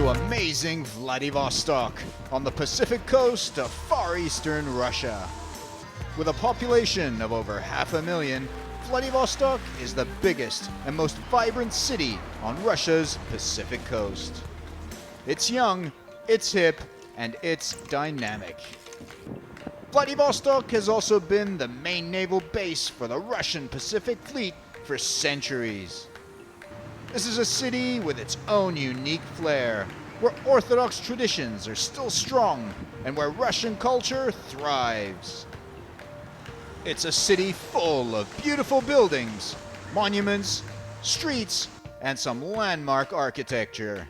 to amazing Vladivostok on the Pacific coast of far eastern Russia. With a population of over 500,000, Vladivostok is the biggest and most vibrant city on Russia's Pacific coast. It's young, it's hip, and it's dynamic. Vladivostok has also been the main naval base for the Russian Pacific Fleet for centuries. This is a city with its own unique flair, where Orthodox traditions are still strong and where Russian culture thrives. It's a city full of beautiful buildings, monuments, streets, and some landmark architecture.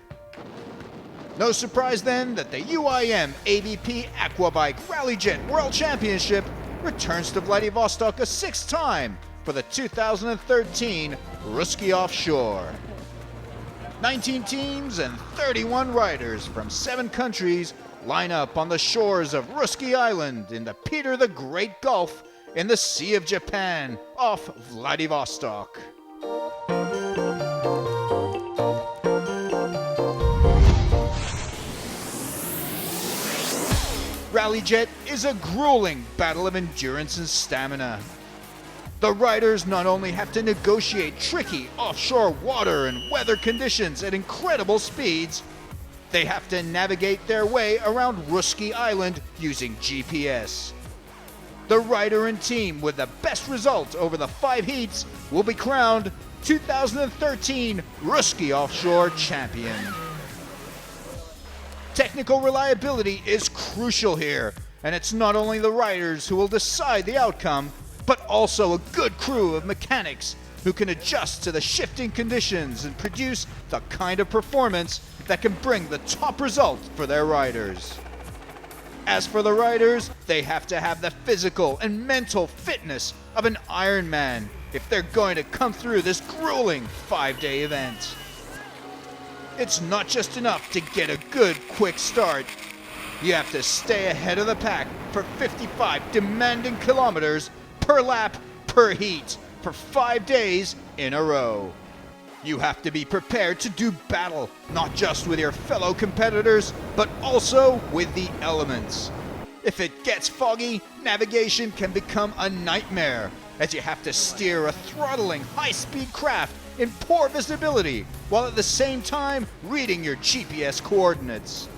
No surprise then that the UIM-ABP Aquabike Rallyjet World Championship returns to Vladivostok a sixth time for the 2013 Ruski Offshore. 19 teams and 31 riders from 7 countries line up on the shores of Ruski Island in the Peter the Great Gulf in the Sea of Japan off Vladivostok. Rallyjet is a grueling battle of endurance and stamina. The riders not only have to negotiate tricky offshore water and weather conditions at incredible speeds, they have to navigate their way around Ruski Island using GPS. The rider and team with the best result over the 5 heats will be crowned 2013 Ruski Offshore Champion. Technical reliability is crucial here, and it's not only the riders who will decide the outcome, but also a good crew of mechanics who can adjust to the shifting conditions and produce the kind of performance that can bring the top result for their riders. As for the riders, they have to have the physical and mental fitness of an Ironman if they're going to come through this grueling 5-day event. It's not just enough to get a good, quick start. You have to stay ahead of the pack for 55 demanding kilometers per lap, per heat, for 5 days in a row. You have to be prepared to do battle, not just with your fellow competitors, but also with the elements. If it gets foggy, navigation can become a nightmare, as you have to steer a throttling, high-speed craft in poor visibility, while at the same time reading your GPS coordinates.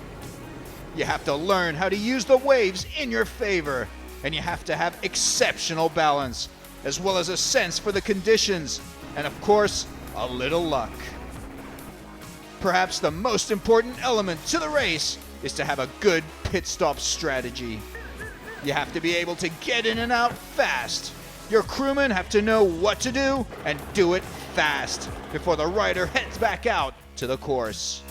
You have to learn how to use the waves in your favor, and you have to have exceptional balance, as well as a sense for the conditions, and of course, a little luck. Perhaps the most important element to the race is to have a good pit stop strategy. You have to be able to get in and out fast. Your crewmen have to know what to do and do it fast before the rider heads back out to the course.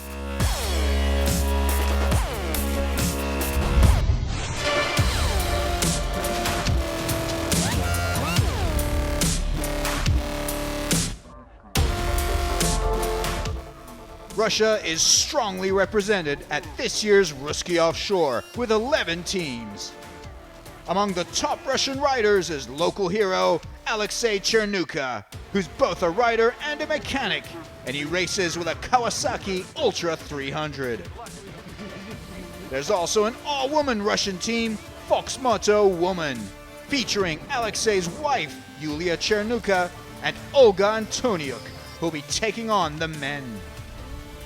Russia is strongly represented at this year's Ruski Offshore with 11 teams. Among the top Russian riders is local hero Alexei Chernuka, who's both a rider and a mechanic, and he races with a Kawasaki Ultra 300. There's also an all-woman Russian team, Foxmoto Woman, featuring Alexei's wife, Yulia Chernuka, and Olga Antoniuk, who'll be taking on the men.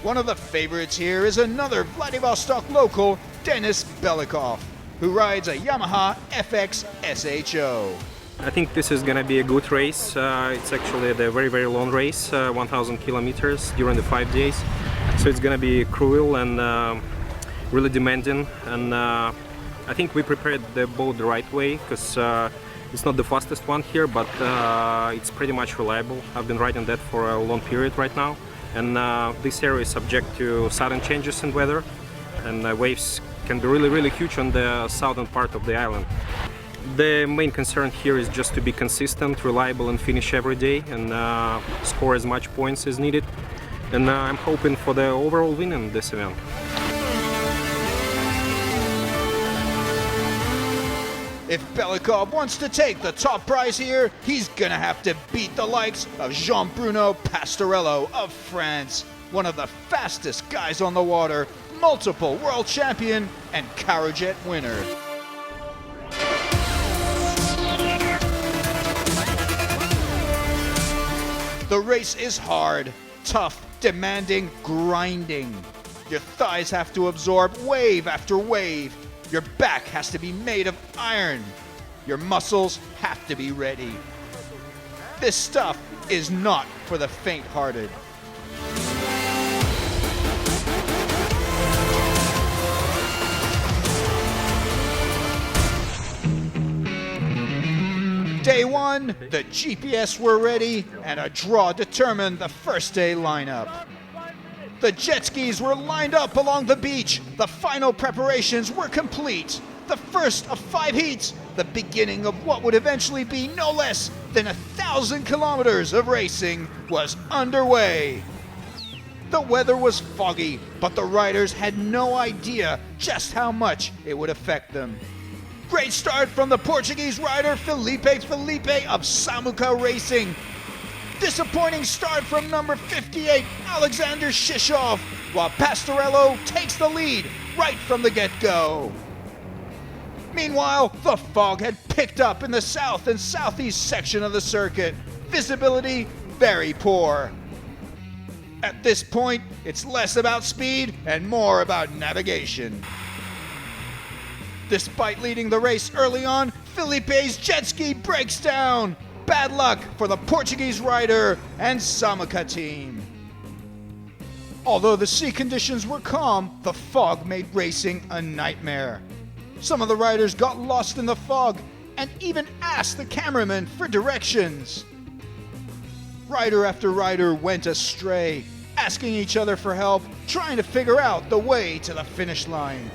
One of the favorites here is another Vladivostok local, Denis Belikov, who rides a Yamaha FX SHO. I think this is gonna be a good race. It's actually a very, very long race, 1,000 kilometers during the 5 days. So it's gonna be cruel and really demanding. And I think we prepared the boat the right way, because it's not the fastest one here, but it's pretty much reliable. I've been riding that for a long period right now. And this area is subject to sudden changes in weather, and waves can be really, really huge on the southern part of the island. The main concern here is just to be consistent, reliable, and finish every day, and score as much points as needed. And I'm hoping for the overall win in this event. If Belikov wants to take the top prize here, he's gonna have to beat the likes of Jean-Bruno Pastorello of France, one of the fastest guys on the water, multiple world champion, and Rallyjet winner. The race is hard, tough, demanding, grinding. Your thighs have to absorb wave after wave. Your back has to be made of iron. Your muscles have to be ready. This stuff is not for the faint-hearted. Day one, the GPS were ready, and a draw determined the first day lineup. The jet skis were lined up along the beach. The final preparations were complete. The first of 5 heats, the beginning of what would eventually be no less than 1,000 kilometers of racing, was underway. The weather was foggy, but the riders had no idea just how much it would affect them. Great start from the Portuguese rider Felipe of Samuca Racing. Disappointing start from number 58, Alexander Shishov, while Pastorello takes the lead right from the get-go. Meanwhile, the fog had picked up in the south and southeast section of the circuit. Visibility very poor. At this point, it's less about speed and more about navigation. Despite leading the race early on, Felipe's jet ski breaks down. Bad luck for the Portuguese rider and Samuca team. Although the sea conditions were calm, the fog made racing a nightmare. Some of the riders got lost in the fog and even asked the cameraman for directions. Rider after rider went astray, asking each other for help, trying to figure out the way to the finish line.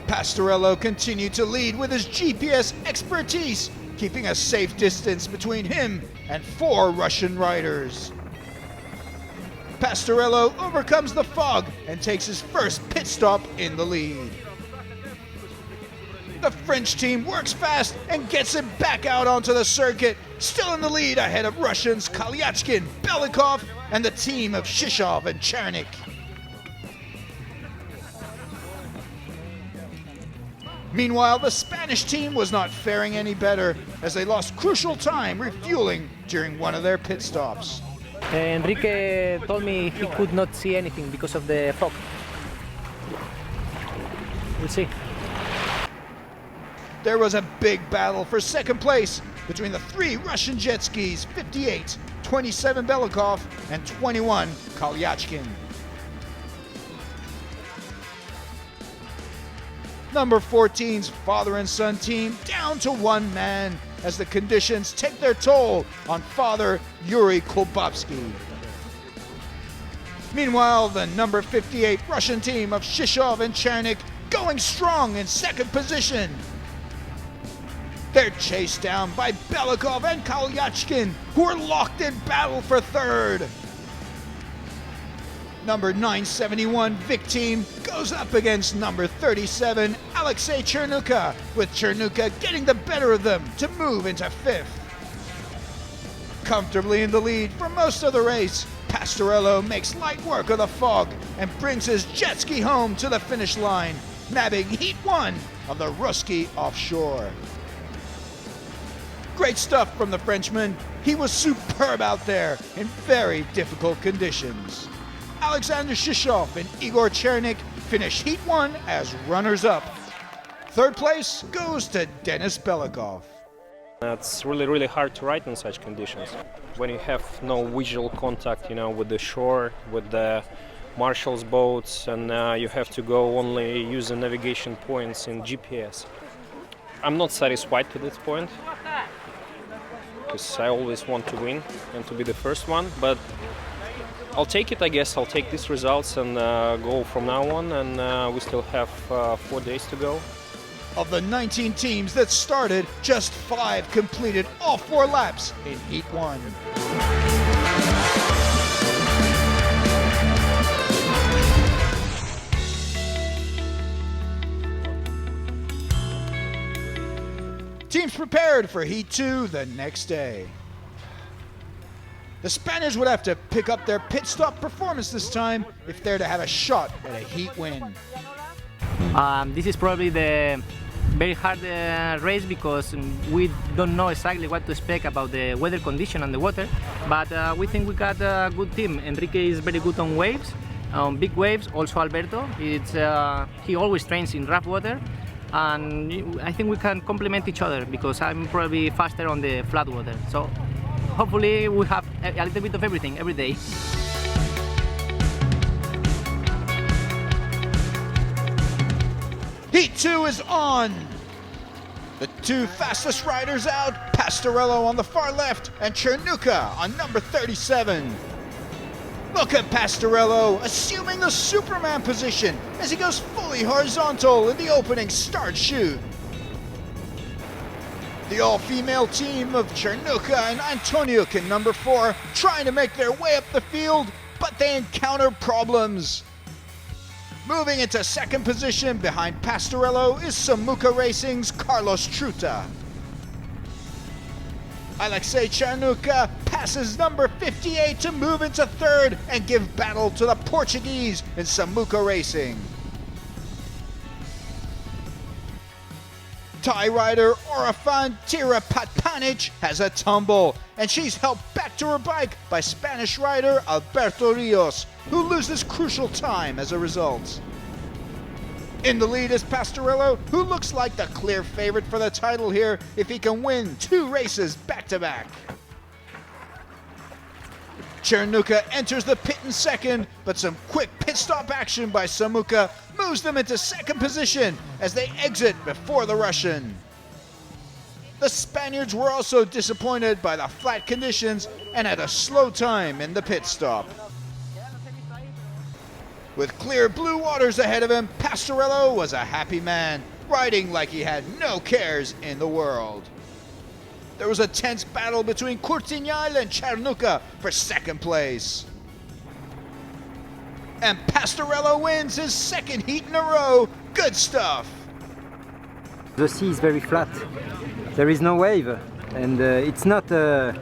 Pastorello continued to lead with his GPS expertise, keeping a safe distance between him and 4 Russian riders. Pastorello overcomes the fog and takes his first pit stop in the lead. The French team works fast and gets him back out onto the circuit, still in the lead ahead of Russians Kalyachkin, Belikov, and the team of Shishov and Chernik. Meanwhile, the Spanish team was not faring any better as they lost crucial time refueling during one of their pit stops. Enrique told me he could not see anything because of the fog. We'll see. There was a big battle for second place between the 3 Russian jet skis, 58, 27 Belikov, and 21 Kalyachkin. Number 14's father and son team down to 1 man as the conditions take their toll on father Yuri Kolbovsky. Meanwhile, the number 58 Russian team of Shishov and Chernik going strong in second position. They're chased down by Belikov and Kalyachkin, who are locked in battle for third. Number 971 Vic team goes up against number 37 Alexei Chernuka, with Chernuka getting the better of them to move into 5th. Comfortably in the lead for most of the race, Pastorello makes light work of the fog and brings his jet ski home to the finish line, nabbing Heat 1 of the Ruski offshore. Great stuff from the Frenchman. He was superb out there in very difficult conditions. Alexander Shishov and Igor Chernik finish Heat 1 as runners-up. Third place goes to Denis Belikov. It's really hard to ride in such conditions. When you have no visual contact, with the shore, with the marshal's boats, and you have to go only using navigation points in GPS. I'm not satisfied to this point, because I always want to win and to be the first one, but I'll take it, I guess. I'll take these results and go from now on, and we still have 4 days to go. Of the 19 teams that started, just 5 completed all 4 laps in Heat 1. Teams prepared for Heat 2 the next day. The Spaniards would have to pick up their pit stop performance this time if they're to have a shot at a heat win. This is probably the very hard race because we don't know exactly what to expect about the weather condition and the water, but we think we got a good team. Enrique is very good on waves, on big waves. Also Alberto, he always trains in rough water, and I think we can complement each other because I'm probably faster on the flat water. So hopefully we have a little bit of everything every day. Heat 2 is on! The two fastest riders out, Pastorello on the far left and Chernuka on number 37. Look at Pastorello assuming the Superman position as he goes fully horizontal in the opening start chute. The all-female team of Chernuka and Antoniuk in number 4 trying to make their way up the field, but they encounter problems. Moving into second position behind Pastorello is Samuka Racing's Carlos Truta. Alexei Chernuka passes number 58 to move into third and give battle to the Portuguese in Samuka Racing. Thai rider Orafan Tirapatpanic has a tumble, and she's helped back to her bike by Spanish rider Alberto Rios, who loses crucial time as a result. In the lead is Pastorello, who looks like the clear favorite for the title here if he can win 2 races back-to-back. Chernuka enters the pit in second, but some quick pit stop action by Samuka moves them into second position as they exit before the Russian. The Spaniards were also disappointed by the flat conditions and had a slow time in the pit stop. With clear blue waters ahead of him, Pastorello was a happy man, riding like he had no cares in the world. There was a tense battle between Curtignal and Chernuka for second place. And Pastorello wins his second heat in a row. Good stuff. The sea is very flat. There is no wave, and it's not a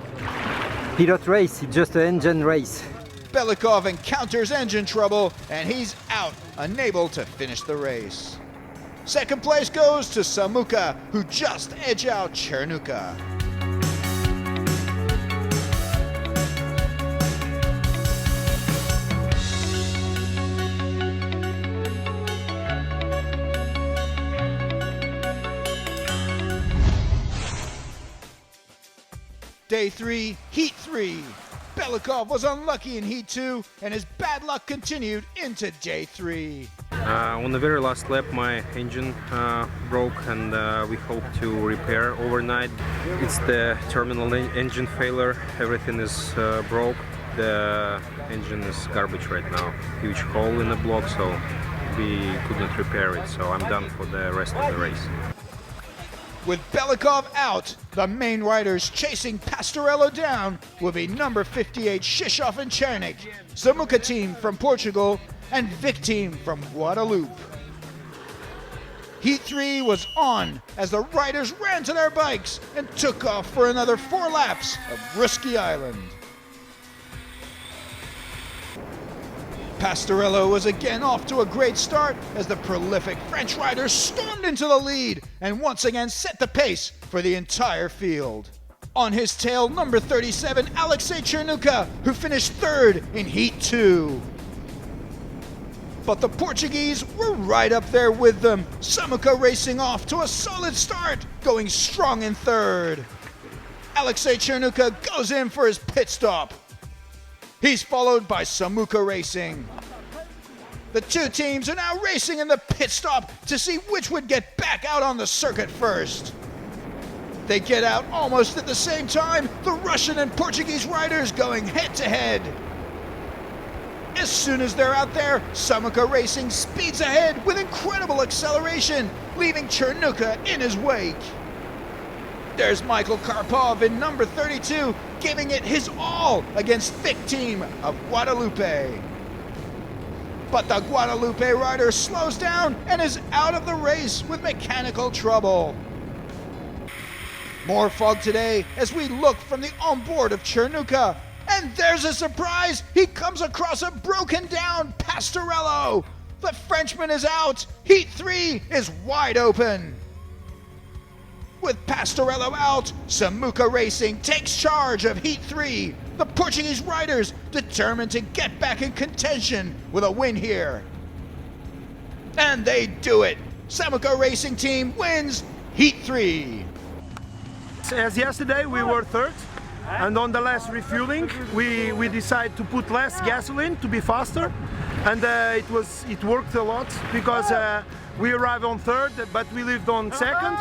pilot race, it's just an engine race. Belikov encounters engine trouble, and he's out, unable to finish the race. Second place goes to Samuka, who just edged out Chernuka. Day 3, Heat 3. Belikov was unlucky in Heat 2, and his bad luck continued into Day 3. On the very last lap my engine broke, and we hope to repair overnight. It's the terminal engine failure, everything is broke. The engine is garbage right now. Huge hole in the block, so we couldn't repair it, so I'm done for the rest of the race. With Belikov out, the main riders chasing Pastorello down will be number 58 Shishov and Chernik, Samuka team from Portugal, and Vic team from Guadeloupe. Heat 3 was on as the riders ran to their bikes and took off for another 4 laps of Ruski Island. Pastorello was again off to a great start as the prolific French riders stormed into the lead and once again set the pace for the entire field. On his tail, number 37, Alexei Chernuka, who finished third in Heat 2. But the Portuguese were right up there with them, Samuka racing off to a solid start, going strong in third. Alexei Chernuka goes in for his pit stop. He's followed by Samuka Racing. The two teams are now racing in the pit stop to see which would get back out on the circuit first. They get out almost at the same time, the Russian and Portuguese riders going head to head. As soon as they're out there, Samuka Racing speeds ahead with incredible acceleration, leaving Chernuka in his wake. There's Michael Karpov in number 32, giving it his all against Vic team of Guadalupe. But the Guadalupe rider slows down and is out of the race with mechanical trouble. More fog today as we look from the onboard of Chernuka And there's a surprise! He comes across a broken down Pastorello! The Frenchman is out! Heat 3 is wide open! With Pastorello out, Samuka Racing takes charge of Heat 3. The Portuguese riders determined to get back in contention with a win here. And they do it! Samuka Racing Team wins Heat 3. As yesterday we were third, and on the last refueling we decided to put less gasoline to be faster, and it worked a lot because we arrived on third but we lived on second,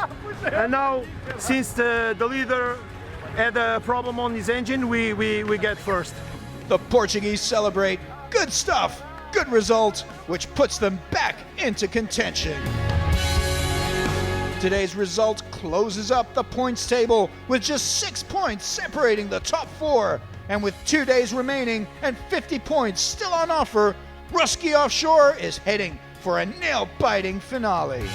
and now since the leader had a problem on his engine, we get first. The Portuguese celebrate. Good stuff, good result, which puts them back into contention. Today's result closes up the points table with just 6 points separating the top 4. And with 2 days remaining and 50 points still on offer, Ruski Offshore is heading for a nail-biting finale.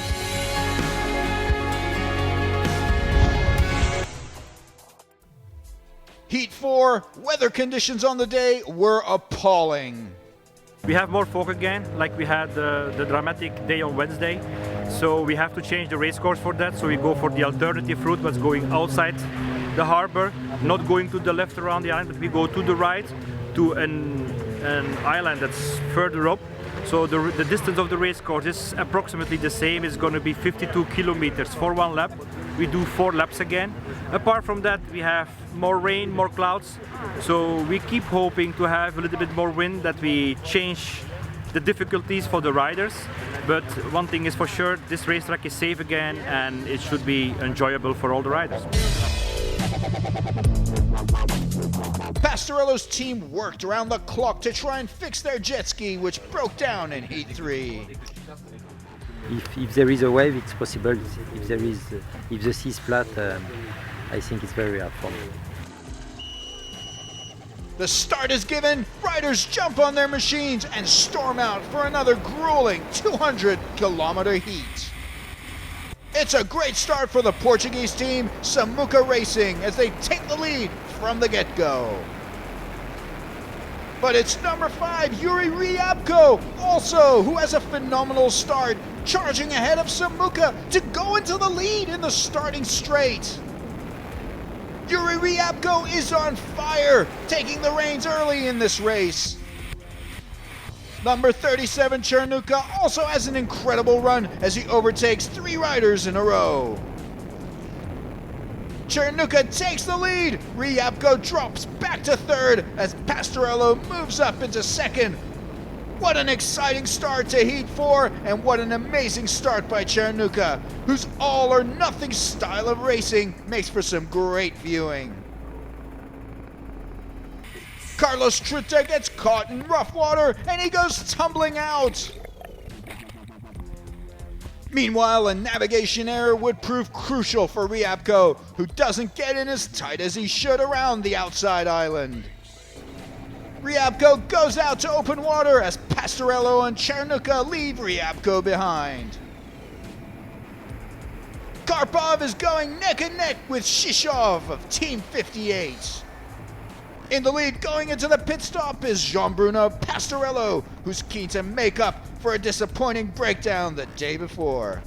Heat 4, weather conditions on the day were appalling. We have more fog again, like we had the dramatic day on Wednesday. So we have to change the race course for that. So we go for the alternative route, what's going outside the harbor, not going to the left around the island, but we go to the right to an island that's further up. So the distance of the race course is approximately the same. It's going to be 52 kilometers for one lap. We do 4 laps again. Apart from that, we have more rain, more clouds. So we keep hoping to have a little bit more wind, that we change the difficulties for the riders. But one thing is for sure, this racetrack is safe again and it should be enjoyable for all the riders. Pastorello's team worked around the clock to try and fix their jet ski, which broke down in Heat 3. If there is a wave, it's possible. If the sea is flat, I think it's very hard for me. The start is given, riders jump on their machines and storm out for another grueling 200-kilometer heat. It's a great start for the Portuguese team, Samuka Racing, as they take the lead from the get-go. But it's number 5, Yuri Ryabko, also, who has a phenomenal start, charging ahead of Samuka to go into the lead in the starting straight. Yuri Ryabko is on fire, taking the reins early in this race. Number 37, Chernuka, also has an incredible run as he overtakes 3 riders in a row. Chernuka takes the lead. Ryabko drops back to third as Pastorello moves up into second. What an exciting start to Heat 4, and what an amazing start by Chernuka, whose all-or-nothing style of racing makes for some great viewing. Carlos Truta gets caught in rough water and he goes tumbling out. Meanwhile, a navigation error would prove crucial for Ryabko, who doesn't get in as tight as he should around the outside island. Ryabko goes out to open water as Pastorello and Chernuka leave Ryabko behind. Karpov is going neck and neck with Shishov of Team 58. In the lead going into the pit stop is Jean-Bruno Pastorello, who's keen to make up for a disappointing breakdown the day before.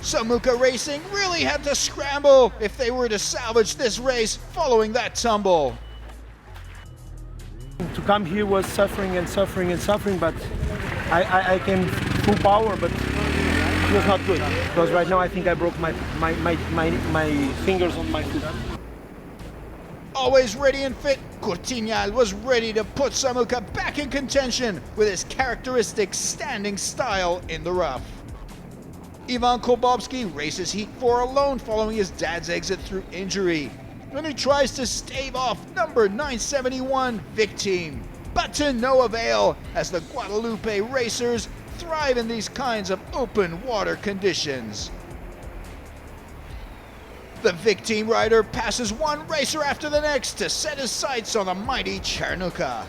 Samuka Racing really had to scramble if they were to salvage this race following that tumble. To come here was suffering and suffering and suffering, but I came full power, but it was not good. Because right now I think I broke my fingers on my foot. Always ready and fit, Courtignal was ready to put Samuka back in contention with his characteristic standing style in the rough. Ivan Kolbovsky races Heat 4 alone following his dad's exit through injury, and he tries to stave off number 971 Vic Team, but to no avail as the Guadalupe racers thrive in these kinds of open water conditions. The Vic Team rider passes one racer after the next to set his sights on the mighty Chernuka.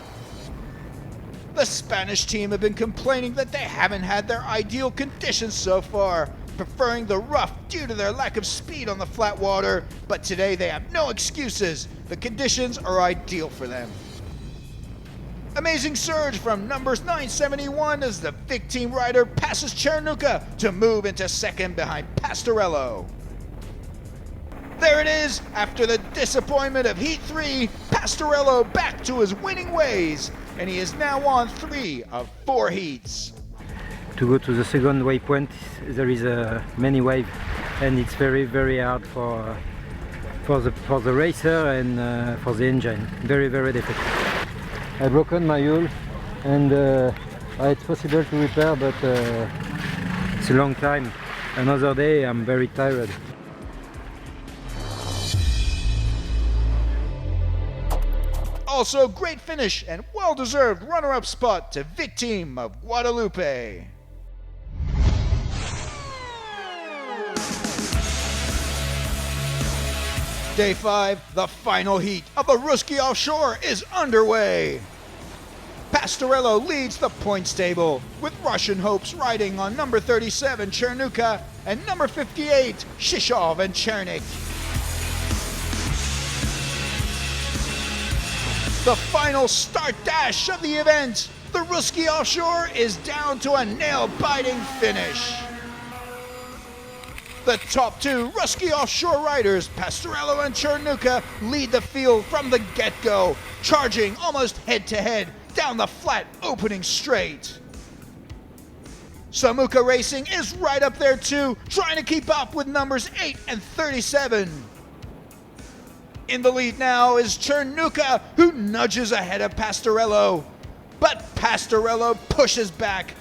The Spanish team have been complaining that they haven't had their ideal conditions so far, preferring the rough due to their lack of speed on the flat water, but today they have no excuses. The conditions are ideal for them. Amazing surge from numbers 971 as the Vic team rider passes Cernuka to move into second behind Pastorello. There it is, after the disappointment of Heat 3, Pastorello back to his winning ways, and he is now on 3 of 4 heats. To go to the second waypoint, there is many waves, and it's very, very hard for the racer and for the engine. Very, very difficult. I broken my hull, and it's possible to repair, but it's a long time. Another day, I'm very tired. Also, great finish and well-deserved runner-up spot to Vic team of Guadalupe. Day 5, the final heat of the Ruski Offshore is underway. Pastorello leads the points table, with Russian hopes riding on number 37 Cernuka and number 58 Shishov and Chernik. The final start dash of the event, the Ruski Offshore is down to a nail-biting finish. The top 2 Ruski Offshore riders, Pastorello and Cernuka, lead the field from the get-go, charging almost head-to-head down the flat opening straight. Samuka Racing is right up there too, trying to keep up with numbers 8 and 37. In the lead now is Cernuka, who nudges ahead of Pastorello. But Pastorello pushes back,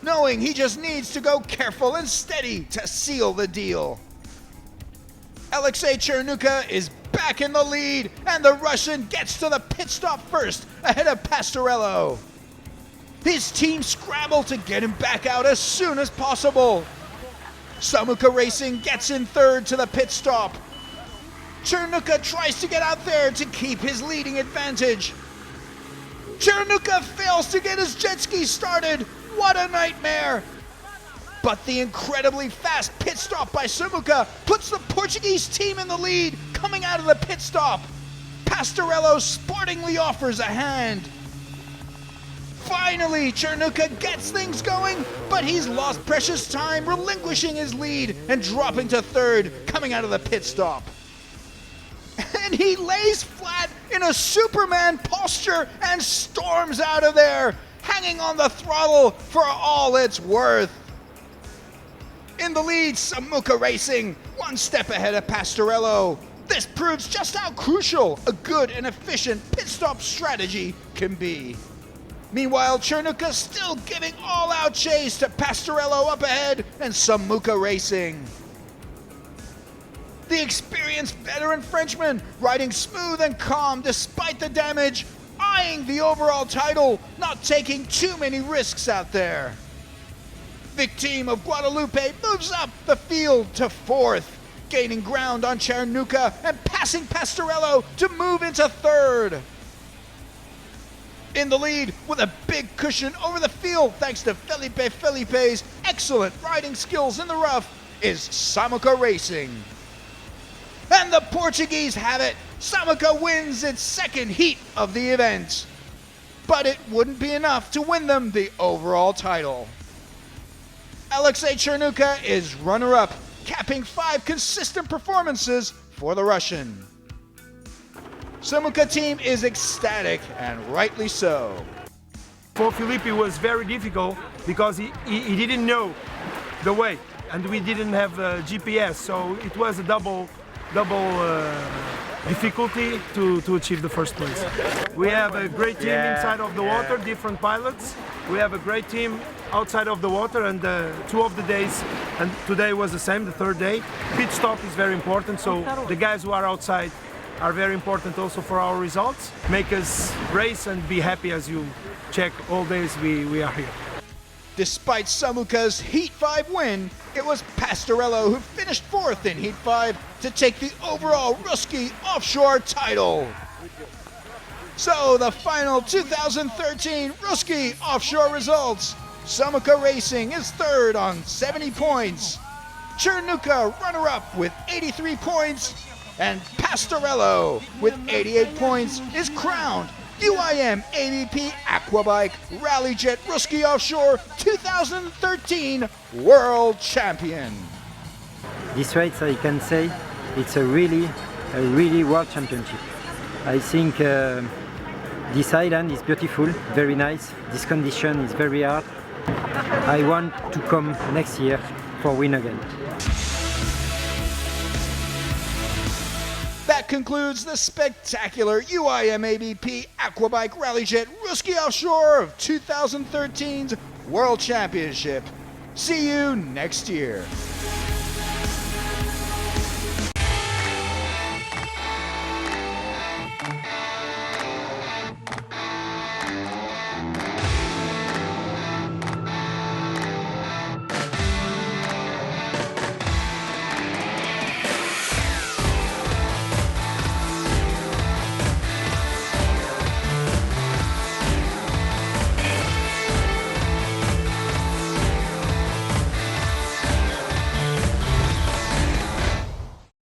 knowing he just needs to go careful and steady to seal the deal. Alexei Cernuka is back in the lead, and the Russian gets to the pit stop first, ahead of Pastorello. His team scramble to get him back out as soon as possible. Samuka Racing gets in third to the pit stop. Cernuka tries to get out there to keep his leading advantage. Cernuka fails to get his jet ski started. What a nightmare! But the incredibly fast pit stop by Samuka puts the Portuguese team in the lead coming out of the pit stop. Pastorello sportingly offers a hand. Finally, Cernuka gets things going, but he's lost precious time, relinquishing his lead and dropping to third coming out of the pit stop. And he lays flat in a Superman posture and storms out of there, hanging on the throttle for all it's worth. In the lead, Samuka Racing, one step ahead of Pastorello. This proves just how crucial a good and efficient pit stop strategy can be. Meanwhile, Cernuka still giving all-out chase to Pastorello up ahead and Samuka Racing. The experienced veteran Frenchman, riding smooth and calm despite the damage, eyeing the overall title, not taking too many risks out there. Vic team of Guadalupe moves up the field to fourth, gaining ground on Cernuka and passing Pastorello to move into third. In the lead, with a big cushion over the field thanks to Felipe's excellent riding skills in the rough, is Samuka Racing. And the Portuguese have it. Samuka wins its second heat of the event. But it wouldn't be enough to win them the overall title. Alexei Cernuka is runner-up, capping 5 consistent performances for the Russian. Samuka team is ecstatic, and rightly so. For Felipe, it was very difficult because he didn't know the way, and we didn't have GPS, so it was a double difficulty to achieve the first place. We have a great team inside of the water, different pilots. We have a great team outside of the water, and 2 of the days, and today was the same, the third day. Pit stop is very important, so the guys who are outside are very important also for our results. Make us race and be happy as you check all days we are here. Despite Samuka's Heat 5 win, it was Pastorello who finished 4th in Heat 5 to take the overall Ruski Offshore title. So the final 2013 Ruski Offshore results. Samuka Racing is 3rd on 70 points. Chernuka, runner-up with 83 points, and Pastorello with 88 points is crowned UIM-ABP Aquabike Rallyjet Ruski Offshore 2013 World Champion. This race, I can say, it's a really world championship. I think this island is beautiful, very nice. This condition is very hard. I want to come next year for win again. That concludes the spectacular UIM-ABP Aquabike Rallyjet Ruski Offshore of 2013's World Championship. See you next year.